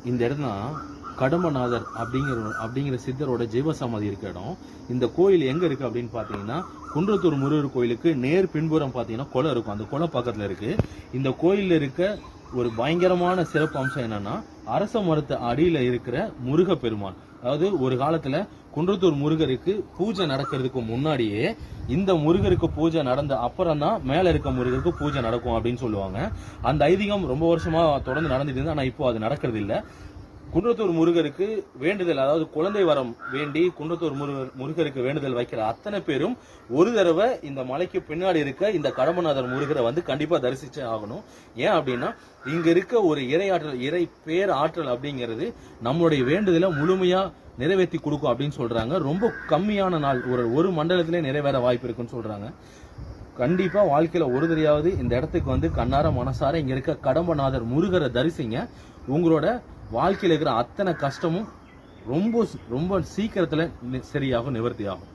இந்த இடம் தான் கடம்பநாதர் அப்படிங்கிற சித்தரோட ஜீவசமாதி இருக்க இடம். இந்த கோயில் எங்க இருக்கு அப்படின்னு பாத்தீங்கன்னா, குன்றத்தூர் முருகர் கோயிலுக்கு நேர் பின்புறம் பாத்தீங்கன்னா குளம் இருக்கும். அந்த குளம் பக்கத்துல இருக்கு. இந்த கோயில்ல இருக்க ஒரு பயங்கரமான சிறப்பு அம்சம் என்னன்னா, அரச மரத்து அடியில இருக்கிற முருக பெருமான். அதாவது ஒரு காலத்துல குன்றத்தூர் முருகருக்கு பூஜை நடக்கிறதுக்கு முன்னாடியே இந்த முருகருக்கு பூஜை நடந்த அப்புறம் தான் மேல இருக்க முருகருக்கு பூஜை நடக்கும் அப்படின்னு சொல்லுவாங்க. அந்த ஐதீகம் ரொம்ப வருஷமா தொடர்ந்து நடந்துட்டு இருந்து, ஆனா இப்போ அது நடக்கிறது இல்ல. குன்றத்தூர் முருகருக்கு வேண்டுதல், அதாவது குழந்தை வரம் வேண்டி குன்றத்தூர் முருகருக்கு வேண்டுதல் வைக்கிற அத்தனை பேரும் ஒரு தடவை இந்த மலைக்கு பின்னாடி இருக்க இந்த கடம்பநாதர் முருகரை வந்து கண்டிப்பா தரிசிச்சே ஆகணும். ஏன் அப்படின்னா, இங்க இருக்க ஒரு இறை பேர் ஆற்றல் அப்படிங்கிறது நம்மளுடைய வேண்டுதலை முழுமையா நிறைவேற்றி கொடுக்கும் அப்படின்னு சொல்றாங்க. ரொம்ப கம்மியான நாள், ஒரு மண்டலத்திலே நிறைவேற வாய்ப்பு இருக்குன்னு சொல்றாங்க. கண்டிப்பா வாழ்க்கையில ஒரு தடையாவது இந்த இடத்துக்கு வந்து கண்ணார மனசார இங்க இருக்க கடம்பநாதர் முருகரை தரிசிங்க. உங்களோட வாழ்க்கையில் இருக்கிற அத்தனை கஷ்டமும் ரொம்ப ரொம்ப சீக்கிரத்துல சரியாகும், நிவர்த்தி ஆகும்.